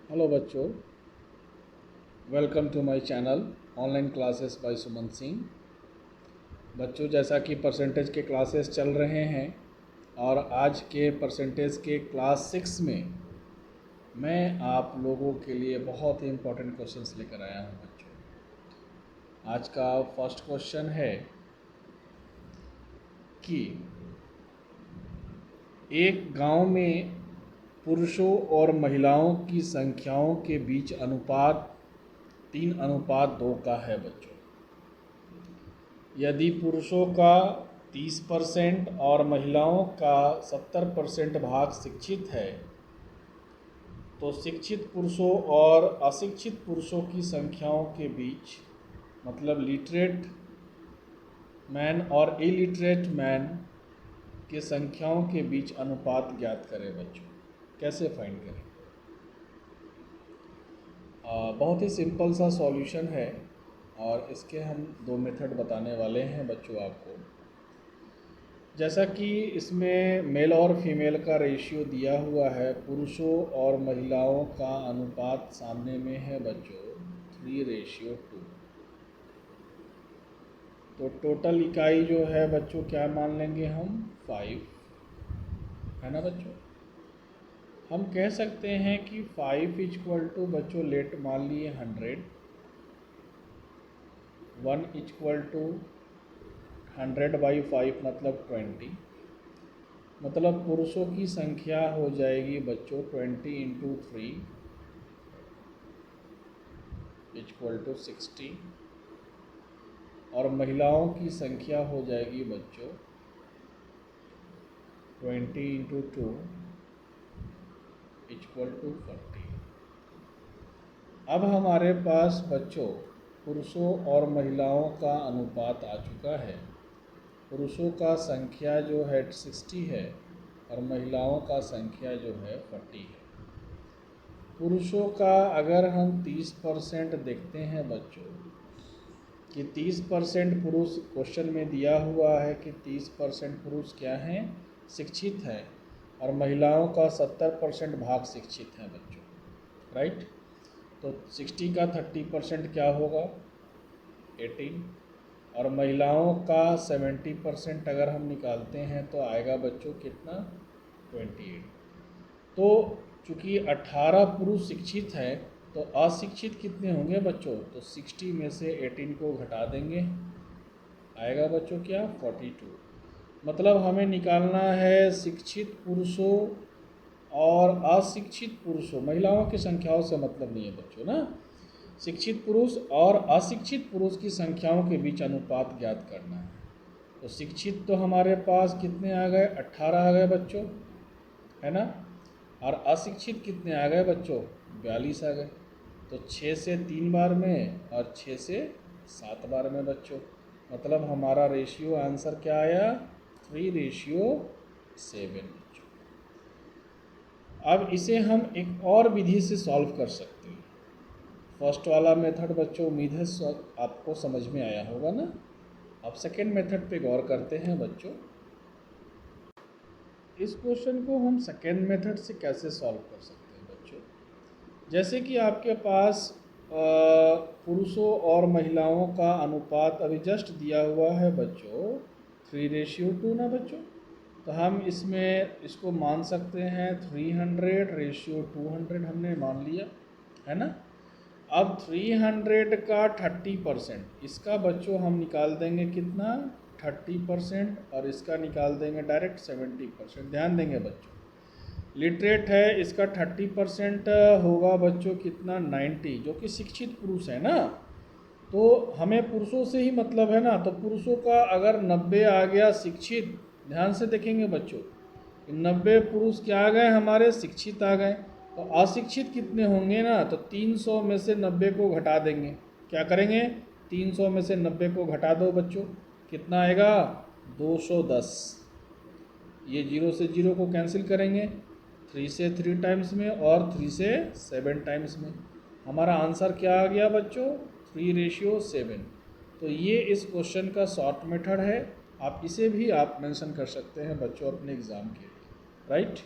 Hello बच्चों, welcome to my channel online classes by Suman Singh. बच्चों, जैसा कि परसेंटेज के क्लासेस चल रहे हैं और आज के परसेंटेज के क्लास 6 में मैं आप लोगों के लिए बहुत ही इम्पोर्टेंट क्वेश्चंस लेकर आया हूं बच्चों। आज का फर्स्ट क्वेश्चन है कि एक गांव में पुरुषों और महिलाओं की संख्याओं के बीच अनुपात 3:2 का है बच्चों। यदि पुरुषों का 30% और महिलाओं का 70% भाग शिक्षित है, तो शिक्षित पुरुषों और अशिक्षित पुरुषों की संख्याओं के बीच, मतलब लिटरेट मैन और इलिटरेट मैन के संख्याओं के बीच अनुपात ज्ञात करें बच्चों। कैसे फाइंड करें? बहुत ही सिंपल सा सॉल्यूशन है और इसके हम दो मेथड बताने वाले हैं बच्चों आपको। जैसा कि इसमें मेल और फीमेल का रेशियो दिया हुआ है, पुरुषों और महिलाओं का अनुपात सामने में है बच्चों 3:2। तो टोटल इकाई जो है बच्चों क्या मान लेंगे हम? 5, है ना बच्चों। हम कह सकते हैं कि 5 इक्वल टू बच्चों लेट मान लिए 100, 1 इक्वल टू 100/5 मतलब 20, मतलब पुरुषों की संख्या हो जाएगी बच्चों 20 × 3 इक्वल टू 60 और महिलाओं की संख्या हो जाएगी बच्चों 20 × 2 इक्वल टू 40। अब हमारे पास बच्चों पुरुषों और महिलाओं का अनुपात आ चुका है। पुरुषों का संख्या जो है 60 है और महिलाओं का संख्या जो है 40 है। पुरुषों का अगर हम 30% देखते हैं बच्चों कि 30% पुरुष, क्वेश्चन में दिया हुआ है कि 30% पुरुष क्या हैं? शिक्षित हैं, और महिलाओं का 70% भाग शिक्षित हैं बच्चों, राइट। तो 60 का 30% क्या होगा? 18, और महिलाओं का 70% अगर हम निकालते हैं तो आएगा बच्चों कितना? 28। तो चूँकि 18 पुरुष शिक्षित हैं, तो अशिक्षित कितने होंगे बच्चों? तो 60 में से 18 को घटा देंगे, आएगा बच्चों क्या? 42। मतलब हमें निकालना है शिक्षित पुरुषों और अशिक्षित पुरुषों, महिलाओं की संख्याओं से मतलब नहीं है बच्चों ना। शिक्षित पुरुष और अशिक्षित पुरुष की संख्याओं के बीच अनुपात ज्ञात करना है। तो शिक्षित तो हमारे पास कितने आ गए? 18 आ गए बच्चों, है ना। और अशिक्षित कितने आ गए बच्चों? 42 आ गए। तो 6 से 3 बार में और 6 से 7 बार में बच्चों, मतलब हमारा रेशियो आंसर क्या आया? 3:7 बच्चों। अब इसे हम एक और विधि से सॉल्व कर सकते हैं। फर्स्ट वाला मेथड बच्चों उम्मीद है आपको समझ में आया होगा ना। अब सेकेंड मेथड पे गौर करते हैं बच्चों। इस क्वेश्चन को हम सेकेंड मेथड से कैसे सॉल्व कर सकते हैं बच्चों? जैसे कि आपके पास पुरुषों और महिलाओं का अनुपात अभी जस्ट दिया हुआ है बच्चों 3:2 ना बच्चों। तो हम इसमें इसको मान सकते हैं 300:200 हमने मान लिया, है ना। अब 300 का 30%, इसका बच्चों हम निकाल देंगे कितना? 30%, और इसका निकाल देंगे डायरेक्ट 70%। ध्यान देंगे बच्चों, लिटरेट है, इसका 30% होगा बच्चों कितना? 90, जो कि शिक्षित पुरुष है ना। तो हमें पुरुषों से ही मतलब है ना। तो पुरुषों का अगर 90 आ गया शिक्षित, ध्यान से देखेंगे बच्चों, 90 पुरुष क्या आ गए हमारे? शिक्षित आ गए। तो अशिक्षित कितने होंगे ना? तो 300 में से 90 को घटा देंगे। क्या करेंगे? 300 में से 90 को घटा दो बच्चों, कितना आएगा? 210। ये 0 से 0 को कैंसिल करेंगे, 3 से 3 टाइम्स में और 3 से 7 टाइम्स में। हमारा आंसर क्या आ गया बच्चों? 3:7। तो ये इस क्वेश्चन का शॉर्ट मेथड है। आप इसे भी आप मेंशन कर सकते हैं बच्चों अपने एग्ज़ाम के लिए, राइट।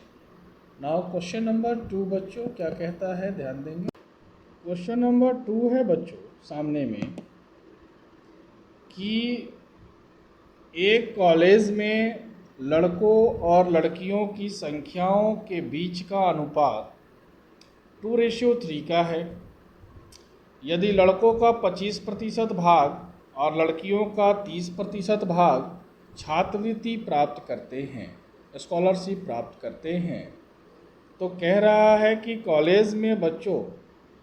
नाउ क्वेश्चन नंबर 2 बच्चों क्या कहता है, ध्यान देंगे। क्वेश्चन नंबर 2 है बच्चों सामने में कि एक कॉलेज में लड़कों और लड़कियों की संख्याओं के बीच का अनुपात 2:3 का है। यदि लड़कों का 25% भाग और लड़कियों का 30% भाग छात्रवृत्ति प्राप्त करते हैं, स्कॉलरशिप प्राप्त करते हैं, तो कह रहा है कि कॉलेज में बच्चों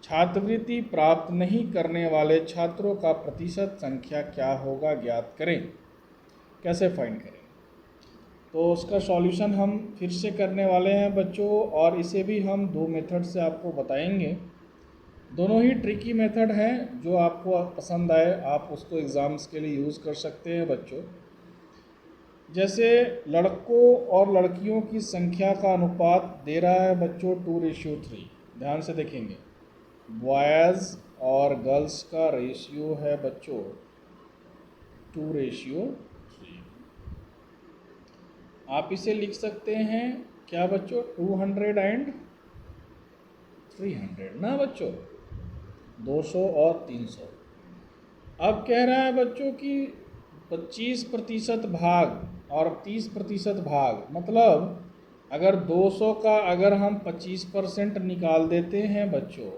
छात्रवृत्ति प्राप्त नहीं करने वाले छात्रों का प्रतिशत संख्या क्या होगा, ज्ञात करें। कैसे फाइंड करें? तो उसका सॉल्यूशन हम फिर से करने वाले हैं बच्चों, और इसे भी हम 2 मेथड से आपको बताएंगे। दोनों ही ट्रिकी मेथड हैं, जो आपको पसंद आए आप उसको एग्ज़ाम्स के लिए यूज़ कर सकते हैं बच्चों। जैसे लड़कों और लड़कियों की संख्या का अनुपात दे रहा है बच्चों 2:3। ध्यान से देखेंगे, बॉयज़ और गर्ल्स का रेशियो है बच्चों 2:3। आप इसे लिख सकते हैं क्या बच्चों, 200 एंड 300 ना बच्चों, 200 और 300। अब कह रहा है बच्चों कि 25% भाग और 30% भाग, मतलब अगर 200 का अगर हम 25% निकाल देते हैं बच्चों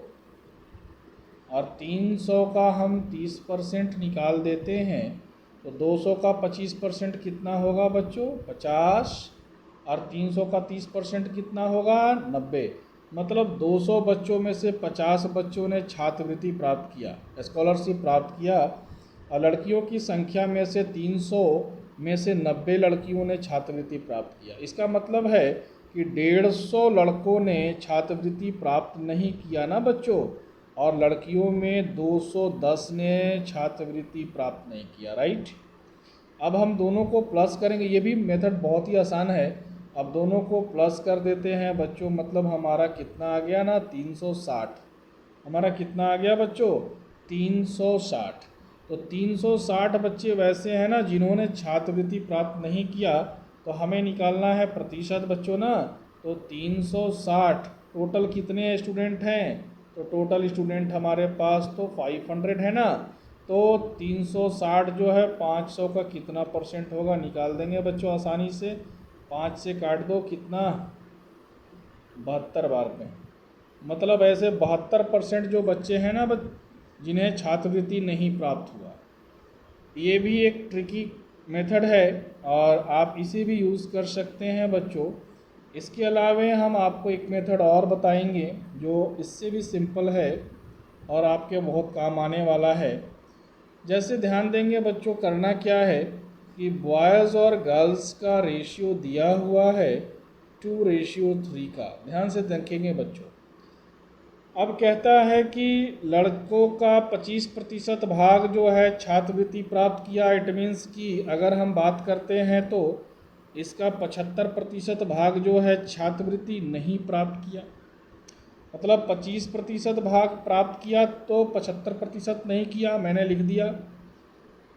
और 300 का हम 30% निकाल देते हैं, तो 200 का 25% कितना होगा बच्चों, 50, और 300 का 30% कितना होगा, 90। मतलब 200 बच्चों में से 50 बच्चों ने छात्रवृत्ति प्राप्त किया, स्कॉलरशिप प्राप्त किया, और लड़कियों की संख्या में से 300 में से 90 लड़कियों ने छात्रवृत्ति प्राप्त किया। इसका मतलब है कि 150 लड़कों ने छात्रवृत्ति प्राप्त नहीं किया ना बच्चों, और लड़कियों में 210 ने छात्रवृत्ति प्राप्त नहीं किया, राइट। अब हम दोनों को प्लस करेंगे, ये भी मेथड बहुत ही आसान है। अब दोनों को प्लस कर देते हैं बच्चों, मतलब हमारा कितना आ गया ना, 360। हमारा कितना आ गया बच्चों, 360। तो 360 बच्चे वैसे हैं ना जिन्होंने छात्रवृत्ति प्राप्त नहीं किया, तो हमें निकालना है प्रतिशत बच्चों ना। तो 360 टोटल कितने स्टूडेंट हैं, तो टोटल स्टूडेंट हमारे पास तो 500 है ना। तो 360 जो है 500 का कितना परसेंट होगा, निकाल देंगे बच्चों आसानी से। 5 से काट दो, कितना, 72 बार में। मतलब ऐसे 72% जो बच्चे हैं ना जिन्हें छात्रवृत्ति नहीं प्राप्त हुआ। ये भी एक ट्रिकी मेथड है और आप इसे भी यूज़ कर सकते हैं बच्चों। इसके अलावे हम आपको एक मेथड और बताएंगे जो इससे भी सिंपल है और आपके बहुत काम आने वाला है। जैसे ध्यान देंगे बच्चों, करना क्या है कि बॉयज़ और गर्ल्स का रेशियो दिया हुआ है 2:3 का। ध्यान से देखेंगे बच्चों, अब कहता है कि लड़कों का 25% भाग जो है छात्रवृत्ति प्राप्त किया। इट मीन्स कि अगर हम बात करते हैं तो इसका 75% भाग जो है छात्रवृत्ति नहीं प्राप्त किया। मतलब 25% भाग प्राप्त किया तो 75% नहीं किया, मैंने लिख दिया।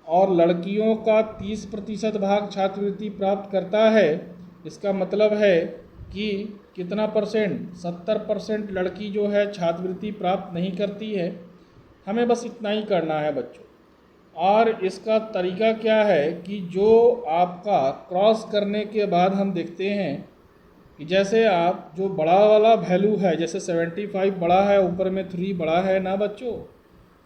और लड़कियों का 30% भाग छात्रवृत्ति प्राप्त करता है। इसका मतलब है कि कितना परसेंट, 70% लड़की जो है छात्रवृत्ति प्राप्त नहीं करती है। हमें बस इतना ही करना है बच्चों। और इसका तरीका क्या है कि जो आपका क्रॉस करने के बाद हम देखते हैं कि जैसे आप जो बड़ा वाला वैल्यू है, जैसे 75 बड़ा है, ऊपर में 3 बड़ा है ना बच्चों,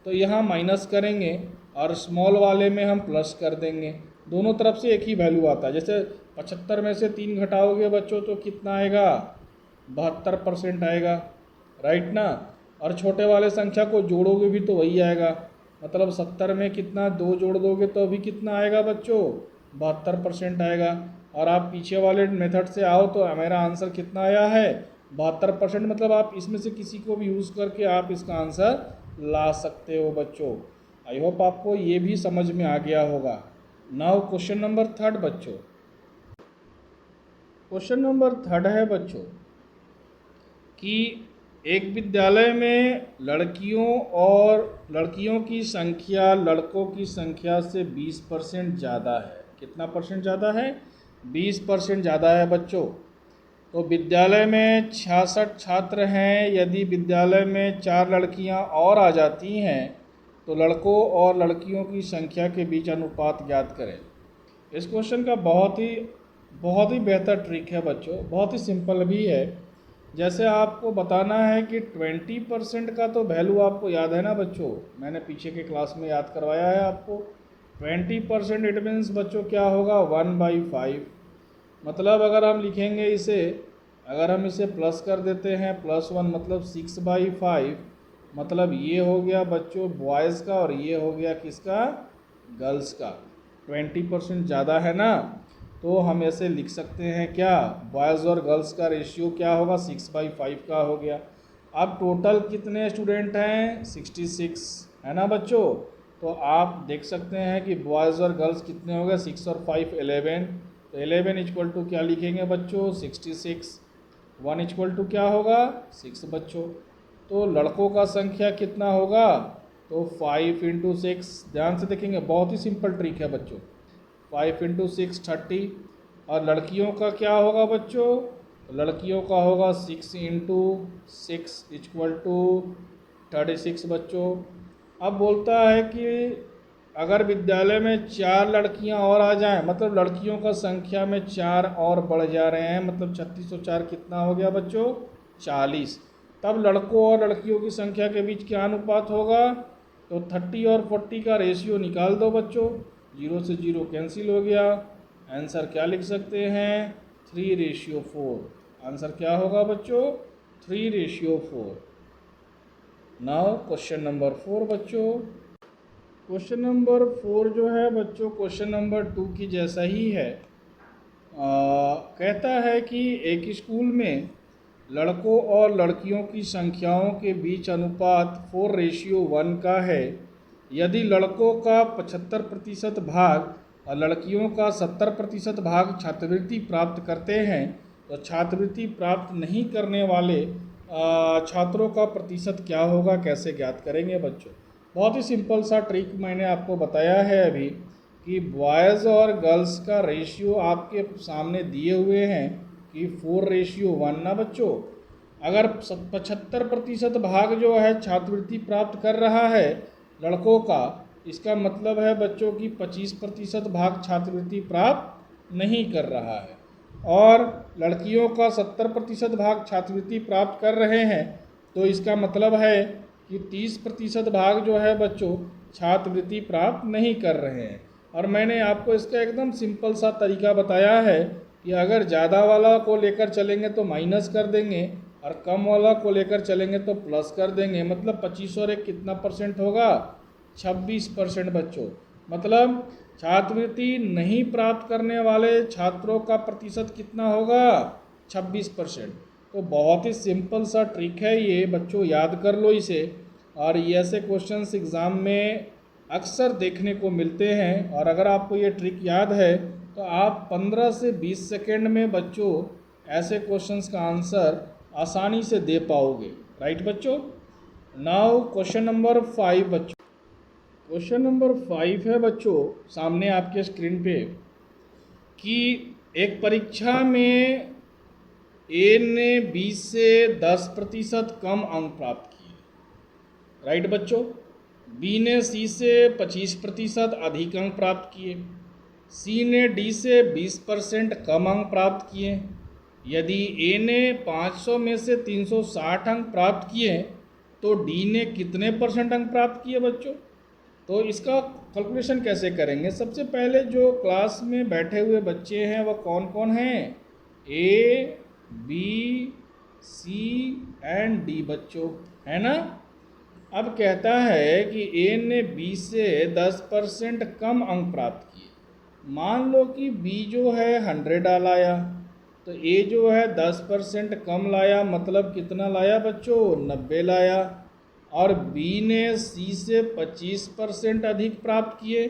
तो यहाँ माइनस करेंगे और स्मॉल वाले में हम प्लस कर देंगे। दोनों तरफ से एक ही वैल्यू आता है। जैसे 75 में से 3 घटाओगे बच्चों तो कितना आएगा, 72% आएगा, राइट ना। और छोटे वाले संख्या को जोड़ोगे भी तो वही आएगा। मतलब 70 में कितना 2 जोड़ दोगे तो अभी कितना आएगा बच्चों, 72% आएगा। और आप पीछे वाले मेथड से आओ तो मेरा आंसर कितना आया है, 72%। मतलब आप इसमें से किसी को भी यूज़ करके आप इसका आंसर ला सकते हो बच्चों। आई होप आपको ये भी समझ में आ गया होगा। नाउ क्वेश्चन नंबर 3 बच्चों। क्वेश्चन नंबर 3 है बच्चों कि एक विद्यालय में लड़कियों की संख्या लड़कों की संख्या से 20% ज़्यादा है। कितना परसेंट ज़्यादा है, 20% ज़्यादा है बच्चों। तो विद्यालय में 66 छात्र हैं। यदि विद्यालय में 4 लड़कियां और आ जाती हैं तो लड़कों और लड़कियों की संख्या के बीच अनुपात ज्ञात करें। इस क्वेश्चन का बहुत ही बेहतर ट्रिक है बच्चों, बहुत ही सिंपल भी है। जैसे आपको बताना है कि 20% का तो वैल्यू आपको याद है ना बच्चों, मैंने पीछे के क्लास में याद करवाया है आपको। 20% इट मीन्स बच्चों क्या होगा, 1/5। मतलब अगर हम लिखेंगे इसे, अगर हम इसे प्लस कर देते हैं +1 मतलब 6/5, मतलब ये हो गया बच्चों बॉयज़ का और ये हो गया किसका, गर्ल्स का। 20% ज़्यादा है ना, तो हम ऐसे लिख सकते हैं क्या, बॉयज़ और गर्ल्स का रेशियो क्या होगा, 6/5 का हो गया। अब टोटल कितने स्टूडेंट हैं, 66 है ना बच्चों। तो आप देख सकते हैं कि बॉयज़ और गर्ल्स कितने हो गए, 6 और 5 11। तो 11 इक्वल टू क्या लिखेंगे बच्चों, 66। 1 इक्वल टू क्या होगा, 6 बच्चों। तो लड़कों का संख्या कितना होगा, तो 5 × 6, ध्यान से देखेंगे बहुत ही सिंपल ट्रिक है बच्चों। 5 × 6 30। और लड़कियों का क्या होगा बच्चों, तो लड़कियों का होगा 6 × 6 इक्वल टू 36 बच्चों। अब बोलता है कि अगर विद्यालय में 4 लड़कियां और आ जाएं, मतलब लड़कियों का संख्या में 4 और बढ़ जा रहे हैं, मतलब 36 और 4 कितना हो गया बच्चों, 40। तब लड़कों और लड़कियों की संख्या के बीच क्या अनुपात होगा, तो 30 और 40 का रेशियो निकाल दो बच्चों, 0 से 0 कैंसिल हो गया। आंसर क्या लिख सकते हैं, 3:4। आंसर क्या होगा बच्चों, 3:4। नाउ क्वेश्चन नंबर 4 बच्चों। क्वेश्चन नंबर 4 जो है बच्चों क्वेश्चन नंबर 2 की जैसा ही है। कहता है कि एक स्कूल में लड़कों और लड़कियों की संख्याओं के बीच अनुपात 4:1 का है। यदि लड़कों का 75% भाग और लड़कियों का 70% भाग छात्रवृत्ति प्राप्त करते हैं तो छात्रवृत्ति प्राप्त नहीं करने वाले छात्रों का प्रतिशत क्या होगा, कैसे ज्ञात करेंगे बच्चों। बहुत ही सिंपल सा ट्रिक मैंने आपको बताया है अभी कि बॉयज़ और गर्ल्स का रेशियो आपके सामने दिए हुए हैं कि 4:1 ना बच्चों। अगर 75% भाग जो है छात्रवृत्ति प्राप्त कर रहा है लड़कों का, इसका मतलब है बच्चों की 25% भाग छात्रवृत्ति प्राप्त नहीं कर रहा है, और लड़कियों का 70% भाग छात्रवृत्ति प्राप्त कर रहे हैं, तो इसका मतलब है कि 30% भाग जो है बच्चों छात्रवृत्ति प्राप्त नहीं कर रहे हैं। और मैंने आपको इसका एकदम सिंपल सा तरीका बताया है कि अगर ज़्यादा वाला को लेकर चलेंगे तो माइनस कर देंगे और कम वाला को लेकर चलेंगे तो प्लस कर देंगे। मतलब 25 और 1 कितना परसेंट होगा, 26% बच्चों। मतलब छात्रवृत्ति नहीं प्राप्त करने वाले छात्रों का प्रतिशत कितना होगा, 26%। तो बहुत ही सिंपल सा ट्रिक है ये बच्चों, याद कर लो इसे। और ये ऐसे क्वेश्चंस एग्ज़ाम में अक्सर देखने को मिलते हैं, और अगर आपको ये ट्रिक याद है तो आप 15 से 20 सेकेंड में बच्चों ऐसे क्वेश्चंस का आंसर आसानी से दे पाओगे। राइट बच्चों। नाउ क्वेश्चन नंबर 5 बच्चों। क्वेश्चन नंबर 5 है बच्चों सामने आपके स्क्रीन पे कि एक परीक्षा में ए ने 20 से 10% कम अंक प्राप्त किए। राइट बच्चों। बी ने सी से 25% अधिक अंक प्राप्त किए। सी ने डी से 20% कम अंक प्राप्त किए। यदि ए ने 500 में से 360 अंक प्राप्त किए तो डी ने कितने % अंक प्राप्त किए बच्चों। तो इसका कैलकुलेशन कैसे करेंगे, सबसे पहले जो क्लास में बैठे हुए बच्चे हैं वह कौन कौन हैं, A B C and D बच्चों, है ना। अब कहता है कि ए ने बी से 10% कम अंक प्राप्त किए। मान लो कि बी जो है 100 लाया, तो ए जो है 10% कम लाया, मतलब कितना लाया बच्चों, 90 लाया। और बी ने सी से 25% अधिक प्राप्त किए,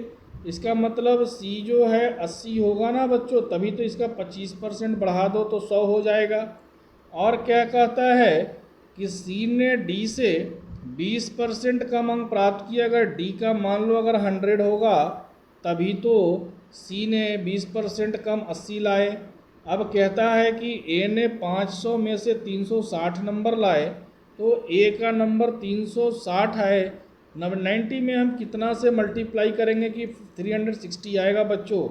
इसका मतलब सी जो है 80 होगा ना बच्चों, तभी तो इसका 25% बढ़ा दो तो 100 हो जाएगा। और क्या कहता है कि सी ने डी से 20% कम अंक प्राप्त किया। अगर डी का मान लो अगर 100 होगा तभी तो सी ने 20% कम 80 लाए। अब कहता है कि ए ने 500 में से 360 नंबर लाए, तो ए का नंबर 360 है। 90 में हम कितना से मल्टीप्लाई करेंगे कि 360 आएगा बच्चों?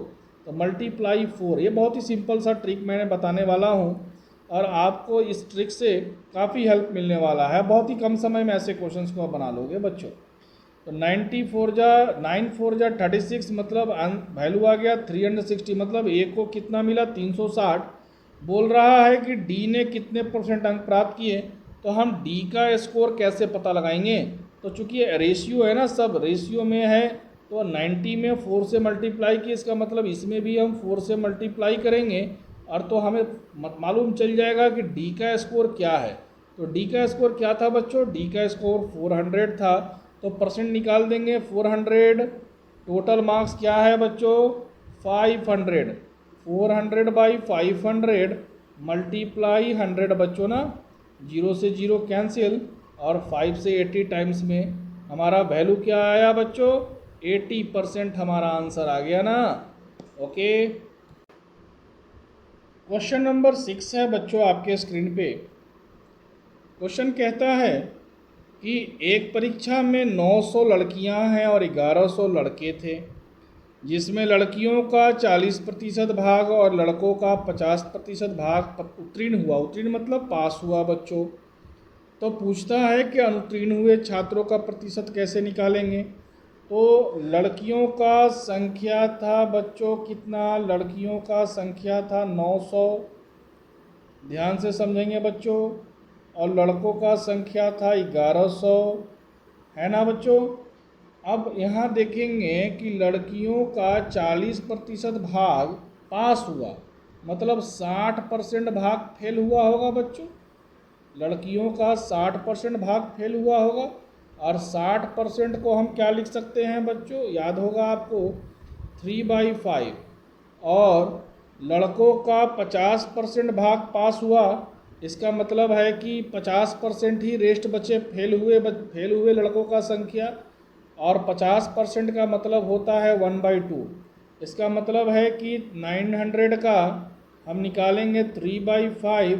तो मल्टीप्लाई 4। ये बहुत ही सिंपल सा ट्रिक मैंने बताने वाला हूँ और आपको इस ट्रिक से काफ़ी हेल्प मिलने वाला है। बहुत ही कम समय में ऐसे क्वेश्चंस को आप बना लोगे बच्चों। तो 9 4 जा 36, मतलब वैल्यू आ गया 360, मतलब ए को कितना मिला 360। बोल रहा है कि डी ने कितने % अंक प्राप्त किए, तो हम डी का स्कोर कैसे पता लगाएंगे? तो चूंकि रेशियो है ना, सब रेशियो में है, तो 90 में 4 से मल्टीप्लाई किए, इसका मतलब इसमें भी हम 4 से मल्टीप्लाई करेंगे और तो हमें मालूम चल जाएगा कि डी का स्कोर क्या है। तो डी का स्कोर क्या था बच्चों? डी का स्कोर 400 था। तो परसेंट निकाल देंगे 400। टोटल मार्क्स क्या है बच्चों? 500। 400 बाई 500 मल्टीप्लाई 100 बच्चों ना, 0 से 0 कैंसिल और 5 से 80 टाइम्स में हमारा वैल्यू क्या आया बच्चों? 80% हमारा आंसर आ गया ना। ओके, क्वेश्चन नंबर 6 है बच्चों आपके स्क्रीन पे। क्वेश्चन कहता है कि एक परीक्षा में 900 लड़कियां हैं और 1100 लड़के थे, जिसमें लड़कियों का 40% भाग और लड़कों का 50% भाग उत्तीर्ण हुआ। उत्तीर्ण मतलब पास हुआ बच्चों। तो पूछता है कि अनुत्तीर्ण हुए छात्रों का प्रतिशत कैसे निकालेंगे? तो लड़कियों का संख्या था बच्चों कितना? लड़कियों का संख्या था 900, ध्यान से समझेंगे बच्चों, और लड़कों का संख्या था 1100, है ना बच्चों। अब यहाँ देखेंगे कि लड़कियों का 40% भाग पास हुआ, मतलब 60% भाग फेल हुआ होगा बच्चों। लड़कियों का 60% भाग फेल हुआ होगा, और 60% को हम क्या लिख सकते हैं बच्चों? याद होगा आपको, 3/5। और लड़कों का 50% भाग पास हुआ, इसका मतलब है कि 50% ही रेस्ट बचे फेल हुए लड़कों का संख्या, और 50% का मतलब होता है 1/2। इसका मतलब है कि 900 का हम निकालेंगे 3/5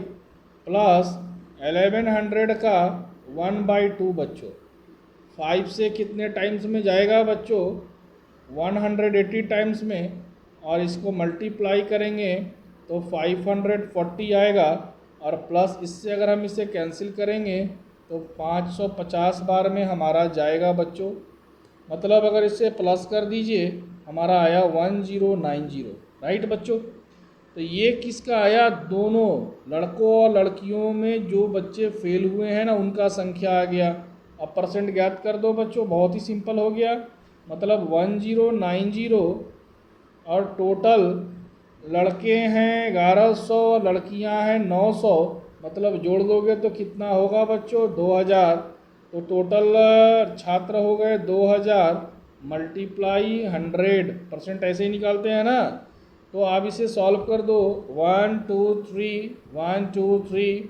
प्लस 1100 का 1/2 बच्चों। 5 से कितने टाइम्स में जाएगा बच्चों? 180 टाइम्स में, और इसको मल्टीप्लाई करेंगे तो 540 आएगा, और प्लस इससे अगर हम इसे कैंसिल करेंगे तो 550 बार में हमारा जाएगा बच्चों। मतलब अगर इसे प्लस कर दीजिए, हमारा आया 1090, राइट बच्चों। तो ये किसका आया? दोनों लड़कों और लड़कियों में जो बच्चे फेल हुए हैं ना, उनका संख्या आ गया। अब परसेंट ज्ञात कर दो बच्चों, बहुत ही सिंपल हो गया। मतलब 1090 और टोटल लड़के हैं 1100, लड़कियां हैं 900, मतलब जोड़ दोगे तो कितना होगा बच्चों? 2000। तो टोटल छात्र हो गए 2000 मल्टीप्लाई 100, ऐसे ही निकालते हैं ना। तो आप इसे सॉल्व कर दो, 1 2 3 1 2 3,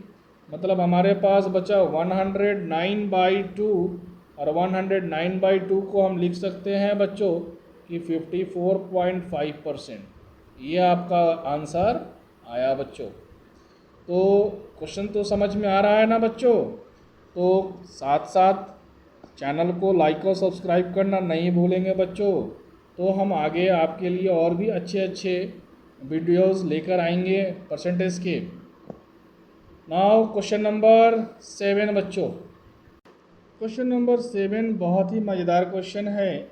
मतलब हमारे पास बचा 109/2, और 109/2 को हम लिख सकते हैं बच्चों कि 54.5%। ये आपका आंसर आया बच्चों। तो क्वेश्चन तो समझ में आ रहा है ना बच्चों। तो साथ साथ चैनल को लाइक और सब्सक्राइब करना नहीं भूलेंगे बच्चों। तो हम आगे आपके लिए और भी अच्छे अच्छे वीडियोस लेकर आएंगे परसेंटेज के। नाउ क्वेश्चन नंबर 7 बच्चों। क्वेश्चन नंबर 7 बहुत ही मज़ेदार क्वेश्चन है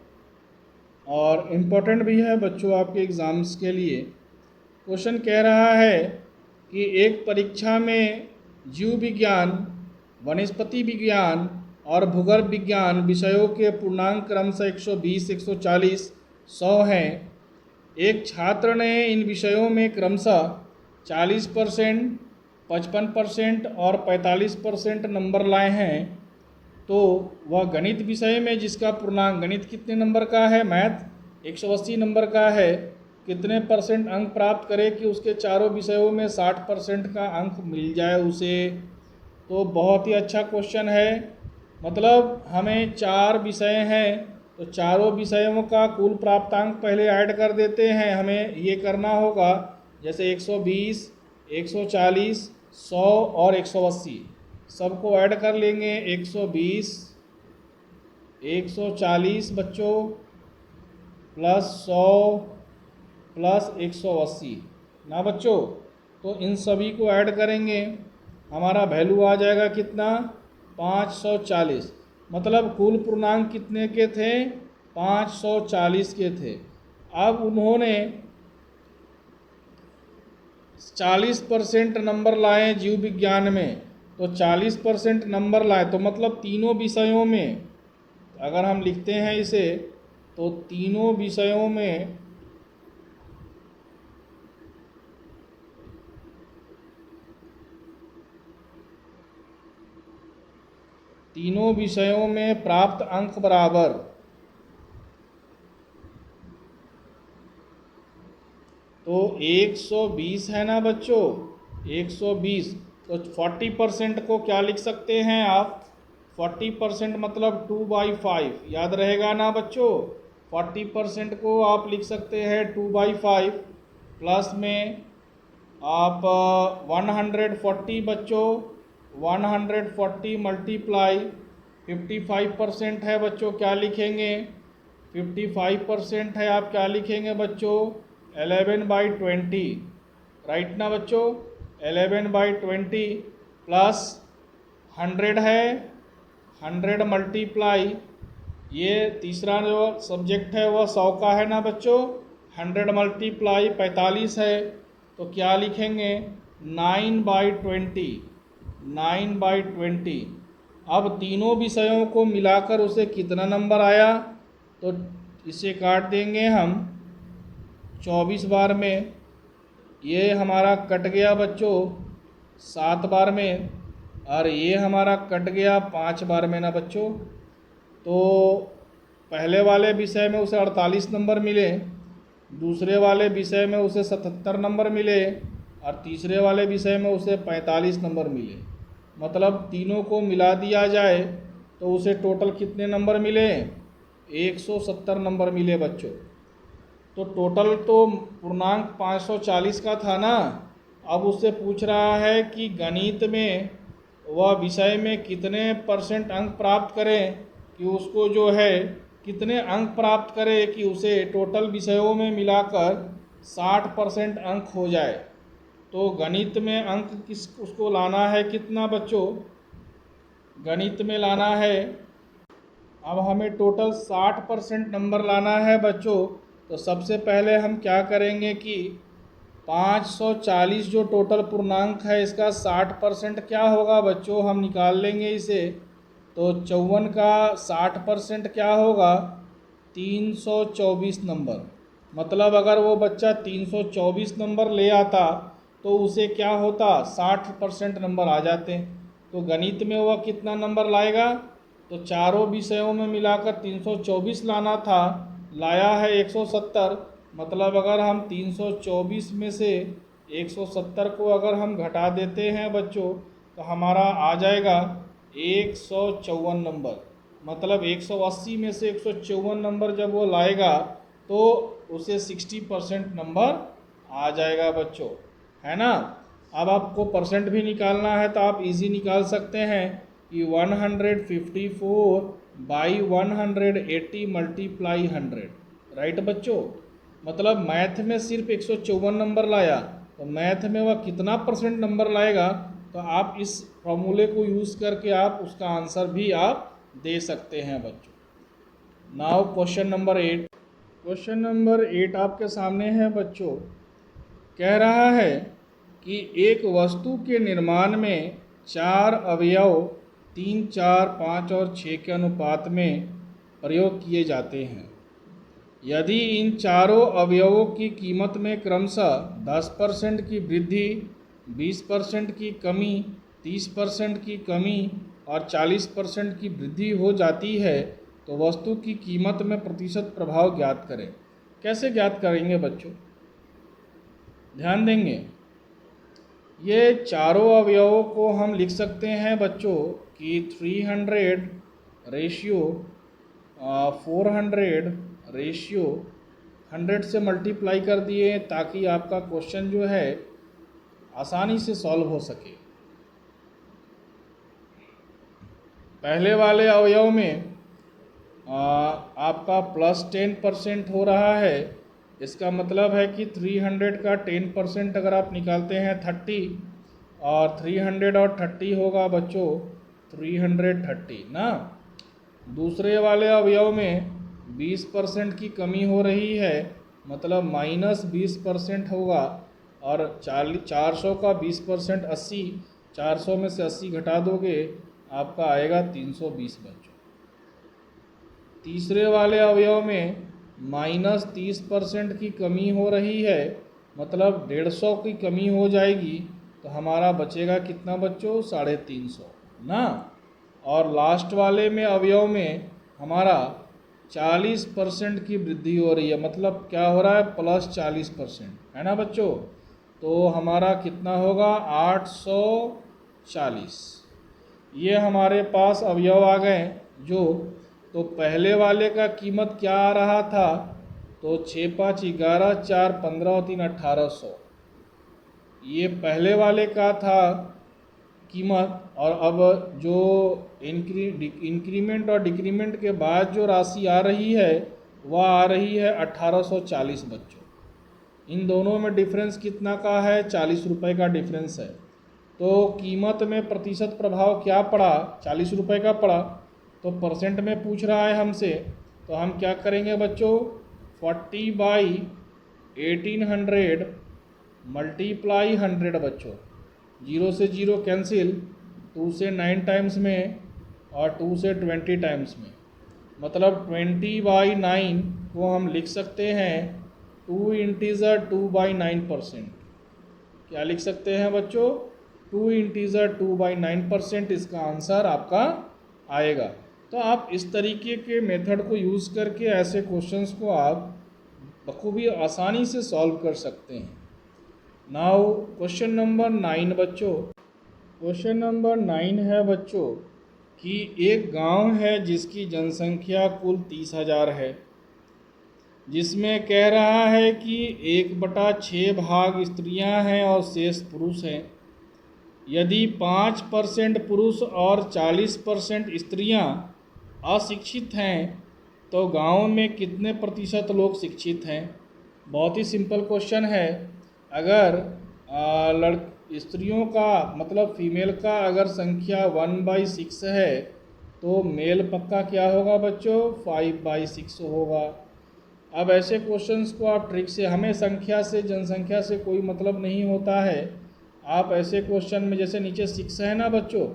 और इम्पोर्टेंट भी है बच्चों आपके एग्ज़ाम्स के लिए। क्वेश्चन कह रहा है कि एक परीक्षा में जीव विज्ञान, वनस्पति विज्ञान और भूगर्भ विज्ञान विषयों के पूर्णांक क्रमशः 120, 140, 100 हैं। एक छात्र ने इन विषयों में क्रमशः 40%, 55% और 45% नंबर लाए हैं। तो वह गणित विषय में, जिसका पूर्णांक, गणित कितने नंबर का है? मैथ 180 नंबर का है, कितने % अंक प्राप्त करे कि उसके चारों विषयों में 60% का अंक मिल जाए उसे? तो बहुत ही अच्छा क्वेश्चन है। मतलब हमें 4 विषय हैं, तो चारों विषयों का कुल प्राप्तांक पहले ऐड कर देते हैं। हमें ये करना होगा जैसे 120, 140, 100 और 180 सबको ऐड कर लेंगे। 120, 140 बच्चों प्लस 100 प्लस 180 ना बच्चों। तो इन सभी को ऐड करेंगे, हमारा वैल्यू आ जाएगा कितना, 540। मतलब कुल पूर्णांक कितने के थे, 540 के थे। अब उन्होंने 40% नंबर लाए जीव विज्ञान में, तो 40% नंबर लाए तो मतलब तीनों विषयों में, अगर हम लिखते हैं इसे तो तीनों विषयों में प्राप्त अंक बराबर, तो 120 है ना बच्चों, 120। तो 40% को क्या लिख सकते हैं आप, 40% मतलब 2/5, याद रहेगा ना बच्चों। 40% को आप लिख सकते हैं 2/5, प्लस में आप 140 बच्चों, 140 मल्टीप्लाई 55% है बच्चों, क्या लिखेंगे, 55% है, आप क्या लिखेंगे बच्चों, 11/20, राइट ना बच्चों। 11/20 प्लस 100 है, 100 मल्टीप्लाई, ये तीसरा जो सब्जेक्ट है वह 100 का है ना बच्चों। 100 मल्टीप्लाई 45 है, तो क्या लिखेंगे, 9/20, 9/20। अब तीनों विषयों को मिलाकर उसे कितना नंबर आया, तो इसे काट देंगे हम 24 बार में, ये हमारा कट गया बच्चों 7 बार में, और ये हमारा कट गया 5 बार में ना बच्चों। तो पहले वाले विषय में उसे 48 नंबर मिले, दूसरे वाले विषय में उसे 77 नंबर मिले, और तीसरे वाले विषय में उसे 45 नंबर मिले। मतलब तीनों को मिला दिया जाए तो उसे टोटल कितने नंबर मिले, 170 नंबर मिले बच्चों। तो टोटल तो पूर्णांक 540 का था ना। अब उससे पूछ रहा है कि गणित में वह विषय में कितने % अंक प्राप्त करें, कि उसको जो है कितने अंक प्राप्त करे कि उसे टोटल विषयों में मिलाकर 60% अंक हो जाए। तो गणित में अंक उसको लाना है कितना बच्चों, गणित में लाना है, अब हमें टोटल 60% नंबर लाना है बच्चों। तो सबसे पहले हम क्या करेंगे कि 540 जो टोटल पूर्णांक है इसका 60% क्या होगा बच्चों, हम निकाल लेंगे इसे। तो 54 का 60% क्या होगा, 324 नंबर। मतलब अगर वो बच्चा 324 नंबर ले आता तो उसे क्या होता, 60% नंबर आ जाते। तो गणित में वह कितना नंबर लाएगा, तो चारों विषयों में मिलाकर 324 लाना था, लाया है 170। मतलब अगर हम 324 में से 170 को अगर हम घटा देते हैं बच्चों तो हमारा आ जाएगा 154 नंबर। मतलब 180 में से 154 नंबर जब वो लाएगा तो उसे 60% नंबर आ जाएगा बच्चों, है ना। अब आपको परसेंट भी निकालना है तो आप इजी निकाल सकते हैं कि 154/180 मल्टीप्लाई 100, राइट बच्चों। मतलब मैथ में सिर्फ 154 नंबर लाया, तो मैथ में वह कितना % नंबर लाएगा, तो आप इस फॉर्मूले को यूज़ करके आप उसका आंसर भी आप दे सकते हैं बच्चों। Now question number 8, question number 8 आपके सामने है बच्चों। कह रहा है कि एक वस्तु के निर्माण में 4 अवयव 3, 4, 5 और 6 के अनुपात में प्रयोग किए जाते हैं। यदि इन चारों अवयवों की कीमत में क्रमशः 10% की वृद्धि, 20% की कमी, 30% की कमी और 40% की वृद्धि हो जाती है तो वस्तु की कीमत में प्रतिशत प्रभाव ज्ञात करें। कैसे ज्ञात करेंगे बच्चों, ध्यान देंगे। ये चारों अवयवों को हम लिख सकते हैं बच्चों कि 300 रेशियो 400 रेशियो 100 से मल्टीप्लाई कर दिए ताकि आपका क्वेश्चन जो है आसानी से सॉल्व हो सके। पहले वाले अवयव में आपका +10% हो रहा है। इसका मतलब है कि 300 का 10% अगर आप निकालते हैं 30, और 300 और 30 होगा बच्चों 330 ना। दूसरे वाले अवयव में 20% की कमी हो रही है, मतलब -20% होगा, और 400 का 20% 80, 400 में से 80 घटा दोगे आपका आएगा 320 बच्चों। तीसरे वाले अवयव में -30% की कमी हो रही है, मतलब 150 की कमी हो जाएगी, तो हमारा बचेगा कितना बच्चों 350 ना। और लास्ट वाले में अवयव में हमारा 40% की वृद्धि हो रही है, मतलब क्या हो रहा है +40% है ना बच्चों। तो हमारा कितना होगा 840। ये हमारे पास अवयव आ गए जो। तो पहले वाले का कीमत क्या आ रहा था, तो 6 5 11 4 15 और 3 1800, ये पहले वाले का था कीमत। और अब जो इंक्रीमेंट और डिक्रीमेंट के बाद जो राशि आ रही है वह आ रही है 1840 बच्चों। इन दोनों में डिफरेंस कितना का है 40 रुपये का डिफरेंस है। तो कीमत में प्रतिशत प्रभाव क्या पड़ा 40 रुपये का पड़ा, तो परसेंट में पूछ रहा है हमसे, तो हम क्या करेंगे बच्चों 40/1800 मल्टीप्लाई 100 बच्चों। 0 से 0 कैंसिल, 2 से 9 टाइम्स में और 2 से 20 टाइम्स में, मतलब 20/9 को हम लिख सकते हैं 2 इंटीज़र 2/9%। क्या लिख सकते हैं बच्चों 2 इंटीज़र 2/9%, इसका आंसर आपका आएगा। तो आप इस तरीके के मेथड को यूज़ करके ऐसे क्वेश्चंस को आप बखूबी आसानी से सॉल्व कर सकते हैं। नाउ क्वेश्चन नंबर 9 बच्चों। क्वेश्चन नंबर 9 है बच्चों कि एक गांव है जिसकी जनसंख्या कुल 30,000 है, जिसमें कह रहा है कि 1/6 भाग स्त्रियां हैं और शेष पुरुष हैं। यदि 5% पुरुष और 40% स्त्रियां अशिक्षित हैं तो गांव में कितने प्रतिशत लोग शिक्षित हैं। बहुत ही सिंपल क्वेश्चन है। अगर स्त्रियों का मतलब फीमेल का अगर संख्या 1/6 है तो मेल पक्का क्या होगा बच्चों 5/6 होगा। अब ऐसे क्वेश्चंस को आप ट्रिक से, हमें संख्या से जनसंख्या से कोई मतलब नहीं होता है। आप ऐसे क्वेश्चन में जैसे नीचे 6 है ना बच्चों,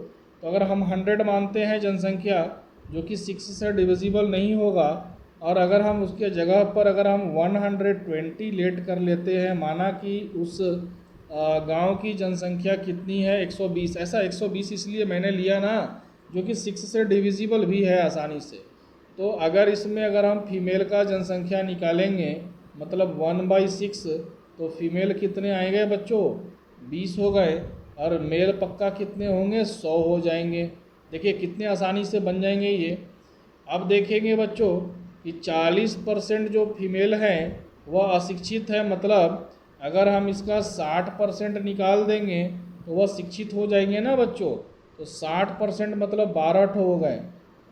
तो अगर हम 100 मानते हैं जनसंख्या जो कि 6 से डिविजिबल नहीं होगा, और अगर हम उसके जगह पर अगर हम 120 लेट कर लेते हैं, माना कि उस गांव की जनसंख्या कितनी है 120, ऐसा 120 इसलिए मैंने लिया ना जो कि 6 से डिविजिबल भी है आसानी से। तो अगर इसमें अगर हम फीमेल का जनसंख्या निकालेंगे मतलब 1/6, तो फीमेल कितने आएंगे बच्चों 20 हो गए, और मेल पक्का कितने होंगे 100 हो जाएंगे। देखिए कितने आसानी से बन जाएंगे ये। अब देखेंगे बच्चों कि 40% जो फीमेल हैं वह अशिक्षित है, मतलब अगर हम इसका 60% निकाल देंगे तो वह शिक्षित हो जाएंगे ना बच्चों। तो 60% मतलब 12 हो गए।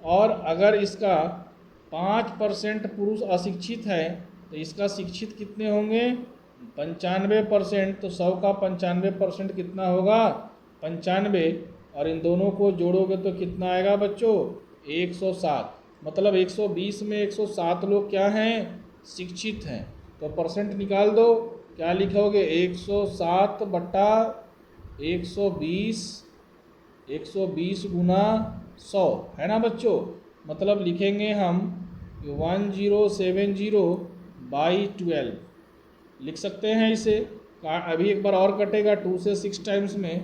और अगर इसका 5% पुरुष अशिक्षित है तो इसका शिक्षित कितने होंगे 95%। तो 100 का 95% कितना होगा 95, और इन दोनों को जोड़ोगे तो कितना आएगा बच्चों 107। मतलब 120 में 107 लोग क्या हैं शिक्षित हैं। तो परसेंट निकाल दो, क्या लिखोगे 107 बटा 120, 120 गुना 100 है ना बच्चों। मतलब लिखेंगे हम 1070/12 लिख सकते हैं इसे। अभी एक बार और कटेगा 2 से 6 टाइम्स में,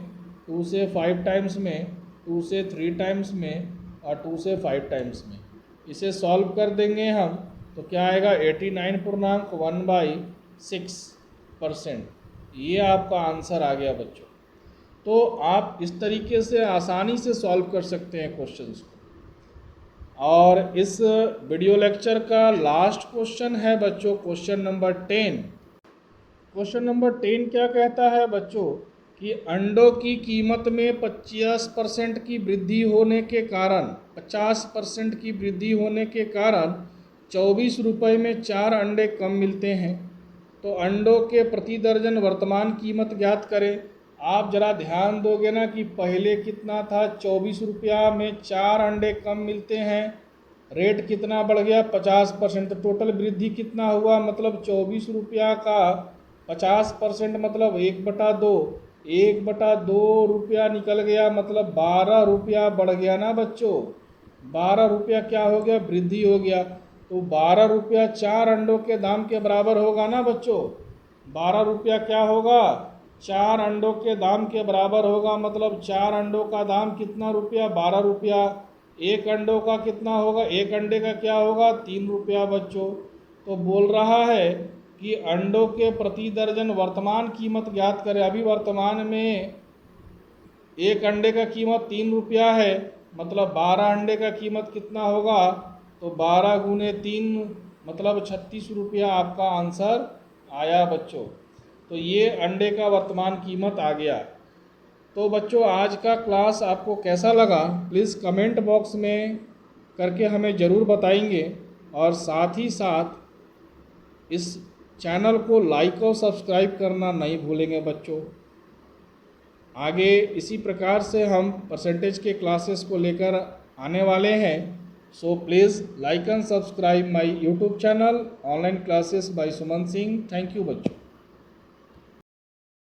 2 से 5 टाइम्स में, 2 से 3 टाइम्स में और 2 से 5 टाइम्स में। इसे सॉल्व कर देंगे हम तो क्या आएगा 89.1/6%। ये आपका आंसर आ गया बच्चों। तो आप इस तरीके से आसानी से सॉल्व कर सकते हैं क्वेश्चंस को। और इस वीडियो लेक्चर का लास्ट क्वेश्चन है बच्चों क्वेश्चन नंबर 10। क्वेश्चन नंबर 10 क्या कहता है बच्चों कि अंडों की कीमत में 50% की वृद्धि होने के कारण 50% की वृद्धि होने के कारण 24 रुपये में 4 अंडे कम मिलते हैं। तो अंडों के प्रति दर्जन वर्तमान कीमत ज्ञात करें। आप जरा ध्यान दोगे ना कि पहले कितना था, 24 रुपया में 4 अंडे कम मिलते हैं, रेट कितना बढ़ गया 50%। टोटल वृद्धि कितना हुआ, मतलब 24 रुपया का 50% मतलब 1/2, 1/2 रुपया निकल गया, मतलब 12 रुपया बढ़ गया ना बच्चों। 12 रुपया क्या हो गया, वृद्धि हो गया। तो 12 रुपया 4 अंडों के दाम के बराबर होगा ना बच्चों। 12 रुपया क्या होगा, 4 अंडों के दाम के बराबर होगा, मतलब 4 अंडों का दाम कितना रुपया, 12 रुपया। एक अंडों का कितना होगा, एक अंडे का क्या होगा, 3 रुपया बच्चों। तो बोल रहा है कि अंडों के प्रति दर्जन वर्तमान कीमत ज्ञात करें। अभी वर्तमान में एक अंडे का कीमत 3 रुपया है, मतलब 12 अंडे का कीमत कितना होगा, तो 12 गुने 3 मतलब 36 रुपया आपका आंसर आया बच्चों। तो ये अंडे का वर्तमान कीमत आ गया। तो बच्चों आज का क्लास आपको कैसा लगा प्लीज़ कमेंट बॉक्स में करके हमें ज़रूर बताएंगे, और साथ ही साथ इस चैनल को लाइक और सब्सक्राइब करना नहीं भूलेंगे बच्चों। आगे इसी प्रकार से हम परसेंटेज के क्लासेस को लेकर आने वाले हैं। So please like and subscribe my YouTube channel online classes by Suman Singh. Thank you बच्चों।